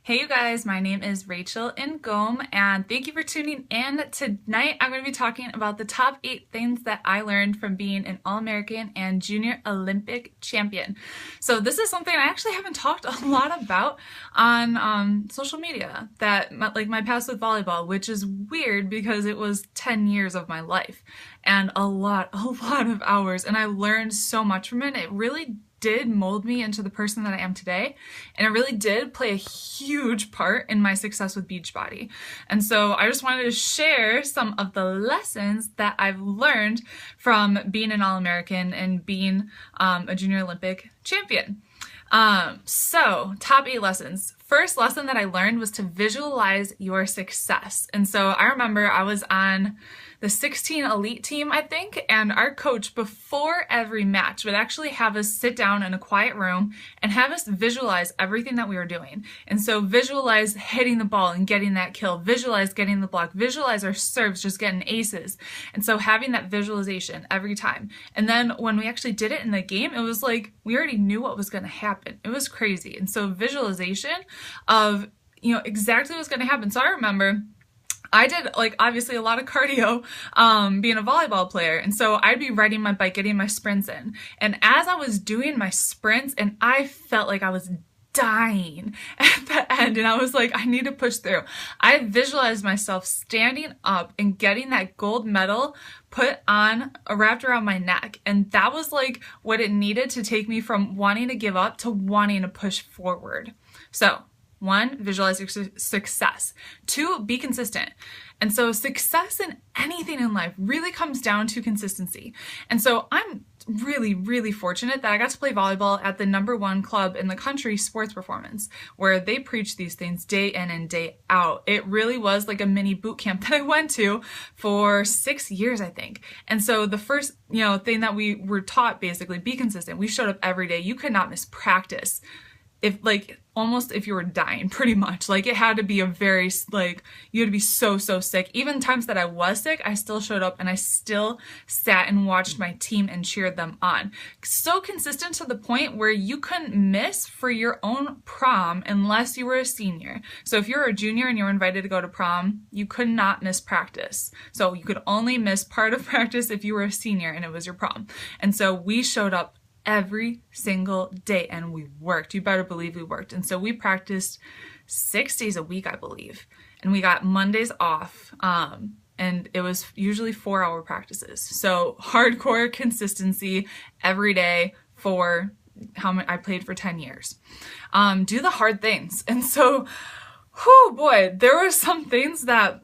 Hey you guys, my name is Rachel Ngom and thank you for tuning in. Tonight I'm going to be talking about the top 8 things that I learned from being an All-American and Junior Olympic champion. So this is something I actually haven't talked a lot about on social media, that like my past with volleyball, which is weird because it was 10 years of my life and a lot of hours, and I learned so much from it. It really did mold me into the person that I am today, and it really did play a huge part in my success with Beachbody. And so I just wanted to share some of the lessons that I've learned from being an All-American and being a Junior Olympic champion. So top 8 lessons. First lesson that I learned was to visualize your success. And so I remember I was on the 16 elite team, I think, and our coach before every match would actually have us sit down in a quiet room and have us visualize everything that we were doing. And so visualize hitting the ball and getting that kill, visualize getting the block, visualize our serves just getting aces. And so having that visualization every time. And then when we actually did it in the game, it was like we already knew what was going to happen. It was crazy. And so visualization of, exactly what's going to happen. So I remember I did obviously a lot of cardio being a volleyball player, and so I'd be riding my bike, getting my sprints in, and as I was doing my sprints, and I felt like I was dying at the end, and I was like, I need to push through. I visualized myself standing up and getting that gold medal put on, wrapped around my neck, and that was like what it needed to take me from wanting to give up to wanting to push forward. So 1, visualize your success. 2, be consistent. And so success in anything in life really comes down to consistency. And so I'm really fortunate that I got to play volleyball at the #1 club in the country, Sports Performance, where they preach these things day in and day out. It really was like a mini boot camp that I went to for 6 years, I think. And so the first, thing that we were taught, basically, be consistent. We showed up every day. You could not miss practice. Almost if you were dying, pretty much. It had to be a very, you had to be so sick. Even times that I was sick, I still showed up and I still sat and watched my team and cheered them on. So consistent to the point where you couldn't miss for your own prom unless you were a senior. So if you're a junior and you were invited to go to prom, you could not miss practice. So you could only miss part of practice if you were a senior and it was your prom. And so we showed up every single day and we worked. You better believe we worked. And so we practiced 6 days a week, I believe. And we got Mondays off. And it was usually 4-hour practices. So hardcore consistency every day for how many I played for 10 years. Do the hard things. And so, boy, there were some things that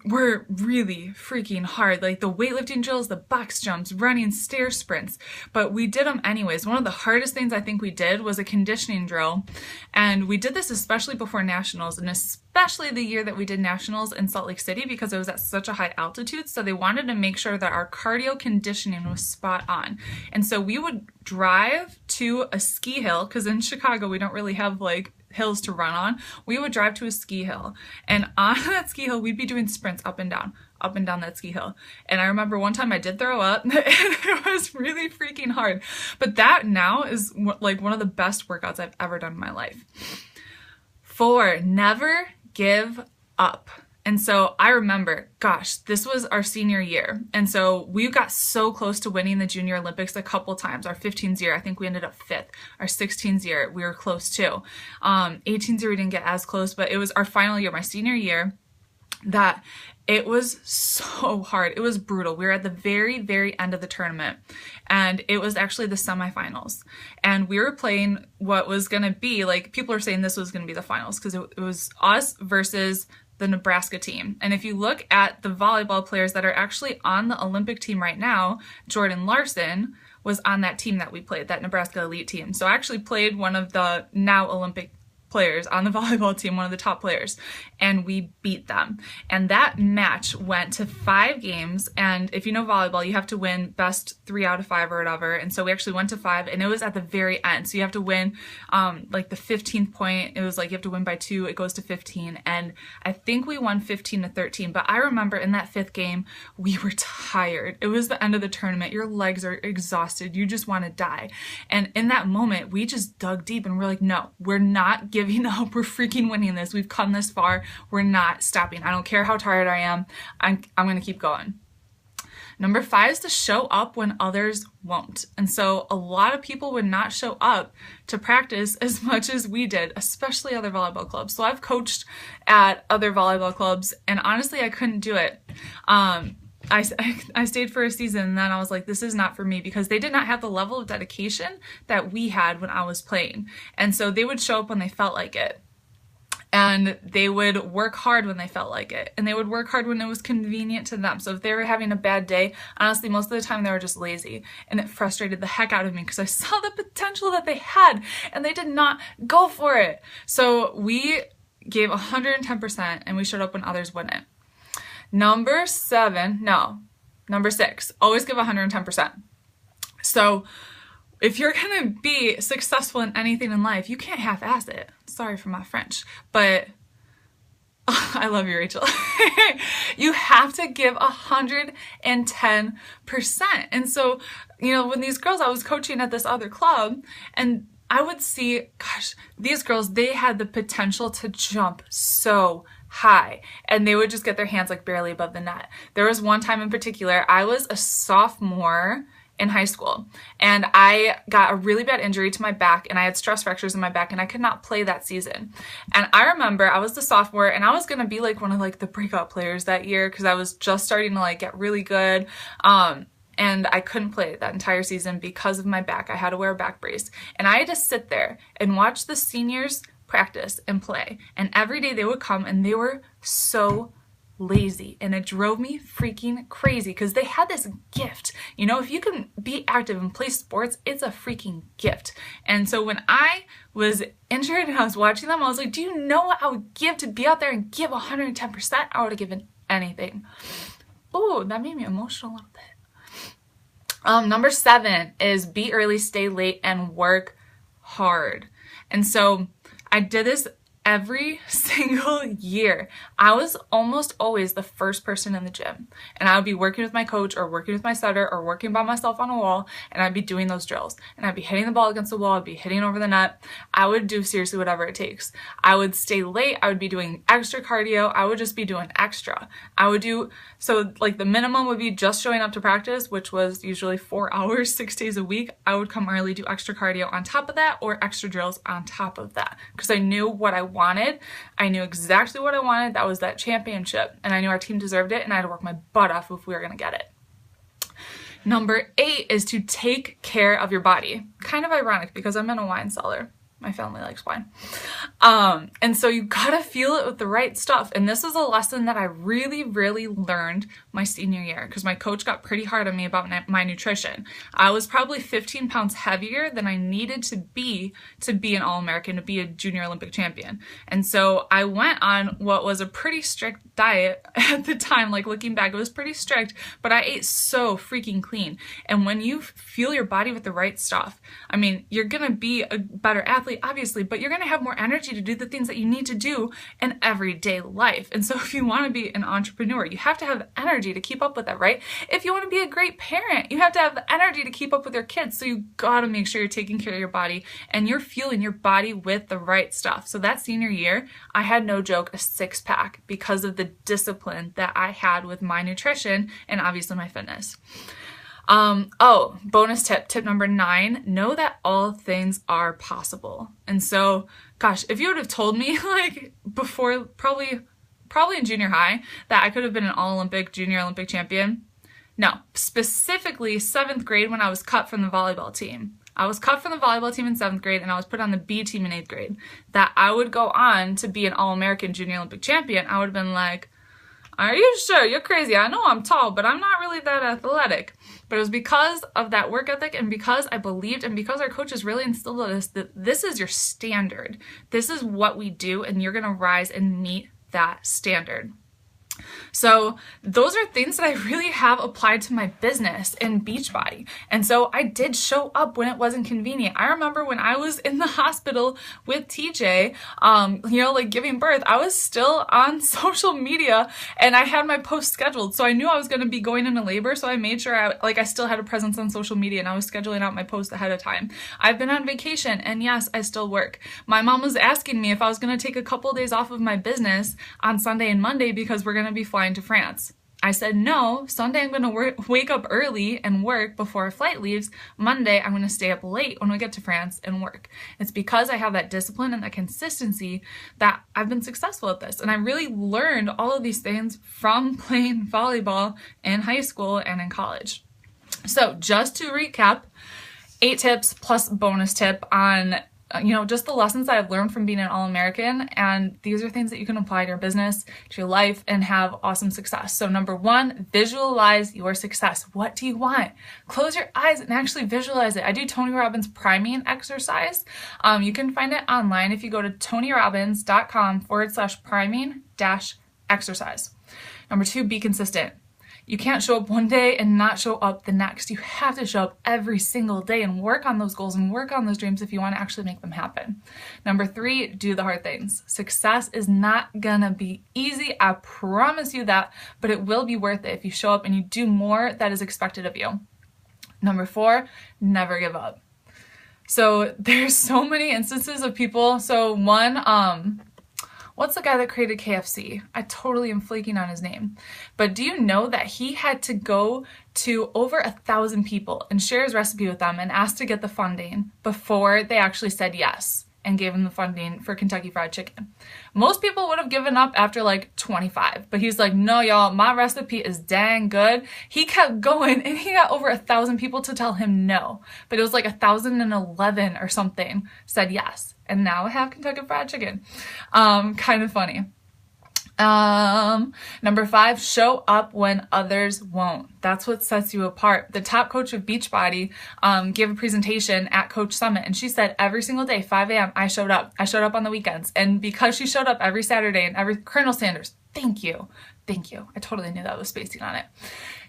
were really freaking hard, like the weightlifting drills, the box jumps, running, stair sprints, but we did them anyways. One of the hardest things I think we did was a conditioning drill, and we did this especially before nationals, and especially the year that we did nationals in Salt Lake City because it was at such a high altitude, so they wanted to make sure that our cardio conditioning was spot on. And so we would drive to a ski hill, because in Chicago we don't really have hills to run on. We would drive to a ski hill, and on that ski hill we'd be doing sprints up and down that ski hill. And I remember one time I did throw up and it was really freaking hard, but that now is one of the best workouts I've ever done in my life. 4, never give up. And so I remember, gosh, this was our senior year. And so we got so close to winning the Junior Olympics a couple times. Our 15s year, I think we ended up 5th. Our 16s year, we were close too. 18s year, we didn't get as close, but it was our final year, my senior year, that it was so hard. It was brutal. We were at the very end of the tournament, and it was actually the semifinals. And we were playing what was going to be, people are saying this was going to be the finals because it was us versus the Nebraska team. And if you look at the volleyball players that are actually on the Olympic team right now, Jordan Larson was on that team that we played, that Nebraska elite team. So I actually played one of the now Olympic players on the volleyball team, one of the top players, and we beat them. And that match went to 5 games, and if you know volleyball, you have to win best 3 out of 5 or whatever, and so we actually went to 5, and it was at the very end, so you have to win the 15th point. It was you have to win by 2, it goes to 15, and I think we won 15-13, but I remember in that 5th game, we were tired. It was the end of the tournament. Your legs are exhausted. You just want to die. And in that moment, we just dug deep, and we're like, no, we're not giving giving up. We're freaking winning this. We've come this far. We're not stopping. I don't care how tired I am. I'm going to keep going. Number 5 is to show up when others won't. And so a lot of people would not show up to practice as much as we did, especially other volleyball clubs. So I've coached at other volleyball clubs, and honestly, I couldn't do it. I stayed for a season, and then I was like, this is not for me, because they did not have the level of dedication that we had when I was playing. And so they would show up when they felt like it. And they would work hard when they felt like it. And they would work hard when it was convenient to them. So if they were having a bad day, honestly, most of the time they were just lazy. And it frustrated the heck out of me because I saw the potential that they had and they did not go for it. So we gave 110% and we showed up when others wouldn't. Number 6, always give 110%. So if you're going to be successful in anything in life, you can't half-ass it. Sorry for my French, but I love you, Rachel. You have to give 110%. And so, when these girls, I was coaching at this other club, and I would see, gosh, these girls, they had the potential to jump so high, and they would just get their hands like barely above the net. There was one time in particular, I was a sophomore in high school, and I got a really bad injury to my back, and I had stress fractures in my back, and I could not play that season. And I remember I was the sophomore, and I was going to be like one of like the breakout players that year because I was just starting to like get really good. And I couldn't play that entire season because of my back. I had to wear a back brace, and I had to sit there and watch the seniors practice and play. And every day they would come, and they were so lazy, and it drove me freaking crazy because they had this gift. If you can be active and play sports, it's a freaking gift. And so when I was injured and I was watching them, I was like, do you know what I would give to be out there and give 110%? I would have given anything. Oh, that made me emotional a little bit. Number 7 is be early, stay late, and work hard. And so I did this every single year. I was almost always the first person in the gym, and I would be working with my coach or working with my setter or working by myself on a wall, and I'd be doing those drills, and I'd be hitting the ball against the wall. I'd be hitting over the net. I would do seriously whatever it takes. I would stay late. I would be doing extra cardio. I would just be doing extra. So like the minimum would be just showing up to practice, which was usually 4 hours, 6 days a week. I would come early, do extra cardio on top of that, or extra drills on top of that, because I knew what I wanted. I knew exactly what I wanted. That was that championship, and I knew our team deserved it, and I had to work my butt off if we were going to get it. Number 8 is to take care of your body. Kind of ironic because I'm in a wine cellar. My family likes wine. And so you gotta feel it with the right stuff. And this is a lesson that I really, really learned my senior year because my coach got pretty hard on me about my nutrition. I was probably 15 pounds heavier than I needed to be an All-American, to be a junior Olympic champion. And so I went on what was a pretty strict diet at the time. Like looking back, it was pretty strict, but I ate so freaking clean. And when you fuel your body with the right stuff, I mean, you're gonna be a better athlete, obviously, but you're going to have more energy to do the things that you need to do in everyday life. And so if you want to be an entrepreneur, you have to have the energy to keep up with that, right? If you want to be a great parent, you have to have the energy to keep up with your kids. So you got to make sure you're taking care of your body and you're fueling your body with the right stuff. So that senior year, I had, no joke, a 6-pack because of the discipline that I had with my nutrition and obviously my fitness. Bonus tip number 9, know that all things are possible. And so, gosh, if you would have told me like before, probably in junior high, that I could have been an All-Olympic, junior Olympic champion. No, specifically 7th grade when I was cut from the volleyball team. I was cut from the volleyball team in 7th grade and I was put on the B team in 8th grade. That I would go on to be an All-American, junior Olympic champion. I would have been like, are you sure? You're crazy. I know I'm tall, but I'm not really that athletic. But it was because of that work ethic and because I believed and because our coaches really instilled in us that this is your standard. This is what we do, and you're going to rise and meet that standard. So those are things that I really have applied to my business in Beachbody. And so I did show up when it wasn't convenient. I remember when I was in the hospital with TJ, like giving birth, I was still on social media and I had my post scheduled. So I knew I was going to be going into labor. So I made sure I still had a presence on social media and I was scheduling out my posts ahead of time. I've been on vacation and yes, I still work. My mom was asking me if I was going to take a couple of days off of my business on Sunday and Monday because we're going to be flying to France. I said, no, Sunday I'm going to wake up early and work before our flight leaves. Monday, I'm going to stay up late when we get to France and work. It's because I have that discipline and that consistency that I've been successful at this. And I really learned all of these things from playing volleyball in high school and in college. So just to recap, 8 tips plus bonus tip on just the lessons that I've learned from being an All-American, and these are things that you can apply to your business, to your life, and have awesome success. So number 1, visualize your success. What do you want? Close your eyes and actually visualize it. I do Tony Robbins priming exercise. You can find it online if you go to tonyrobbins.com/priming-exercise. Number 2, be consistent. You can't show up one day and not show up the next. You have to show up every single day and work on those goals and work on those dreams if you want to actually make them happen. Number 3, do the hard things. Success is not gonna be easy, I promise you that, but it will be worth it if you show up and you do more that is expected of you. Number 4, never give up. So there's so many instances of people. So one, what's the guy that created KFC? I totally am flaking on his name. But do you know that he had to go to over 1,000 people and share his recipe with them and ask to get the funding before they actually said yes and gave him the funding for Kentucky Fried Chicken? Most people would have given up after like 25, but he's like, no, y'all, my recipe is dang good. He kept going and he got over 1,000 people to tell him no, but it was like 1,011 or something said yes. And now I have Kentucky Fried Chicken. Kind of funny. Number 5, show up when others won't. That's what sets you apart. The top coach of Beachbody gave a presentation at Coach Summit, and she said every single day, 5 a.m., I showed up. I showed up on the weekends. And because she showed up every Saturday and Colonel Sanders, thank you. I totally knew that was spacing on it.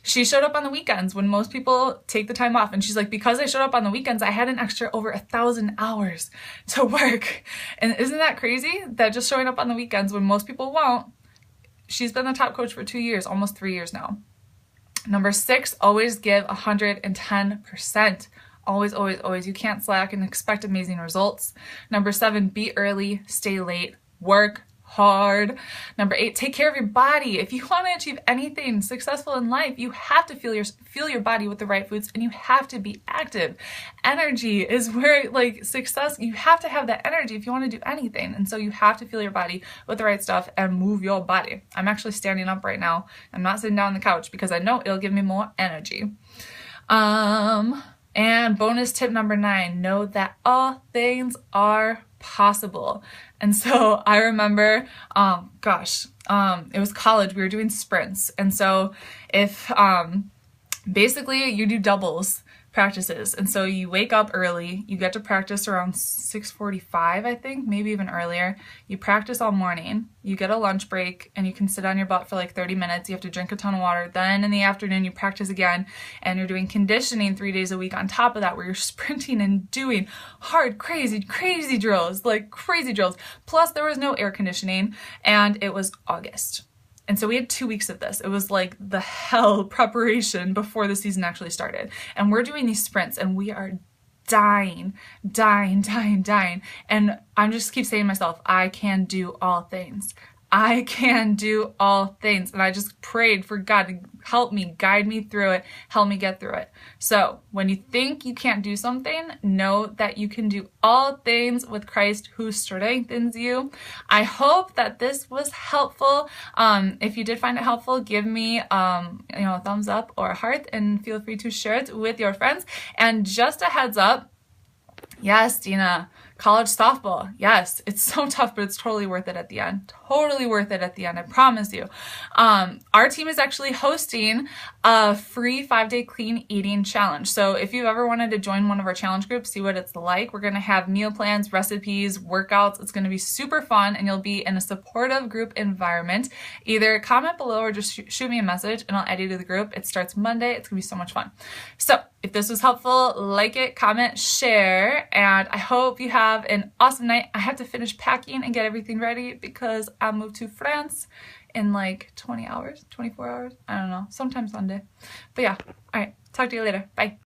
She showed up on the weekends when most people take the time off. And she's like, because I showed up on the weekends, I had an extra over 1,000 hours to work. And isn't that crazy that just showing up on the weekends when most people won't? She's been the top coach for 2 years, almost 3 years now. Number 6, always give 110%. Always, always, always. You can't slack and expect amazing results. Number 7, be early, stay late, work hard. Number 8, take care of your body. If you want to achieve anything successful in life, you have to fuel your body with the right foods, and you have to be active. Energy is where, success, you have to have that energy if you want to do anything. And so you have to fuel your body with the right stuff and move your body. I'm actually standing up right now. I'm not sitting down on the couch because I know it'll give me more energy. And bonus tip number 9, know that all things are possible. And so I remember, it was college, we were doing sprints. And so if, basically you do doubles practices. And so you wake up early, you get to practice around 6:45, I think, maybe even earlier. You practice all morning, you get a lunch break, and you can sit on your butt for like 30 minutes. You have to drink a ton of water. Then in the afternoon, you practice again, and you're doing conditioning 3 days a week on top of that, where you're sprinting and doing hard, crazy drills, Plus there was no air conditioning, and it was August. And so we had 2 weeks of this. It was like the hell preparation before the season actually started. And we're doing these sprints and we are dying. And I just keep saying to myself, I can do all things. I can do all things. And I just prayed for God to help me, guide me through it, help me get through it. So when you think you can't do something, know that you can do all things with Christ who strengthens you. I hope that this was helpful. If you did find it helpful, give me a thumbs up or a heart, and feel free to share it with your friends. And just a heads up, yes, Dina, College softball. Yes, it's so tough, but it's totally worth it at the end. Totally worth it at the end, I promise you. Our team is actually hosting a free 5-day clean eating challenge. So if you've ever wanted to join one of our challenge groups, see what it's like, we're going to have meal plans, recipes, workouts. It's going to be super fun, and you'll be in a supportive group environment. Either comment below or just shoot me a message and I'll add you to the group. It starts Monday. It's going to be so much fun. So if this was helpful, like it, comment, share, and I hope you have an awesome night. I have to finish packing and get everything ready because I'll move to France in like 20 hours, 24 hours. I don't know, sometime Sunday. But yeah, all right, talk to you later. Bye.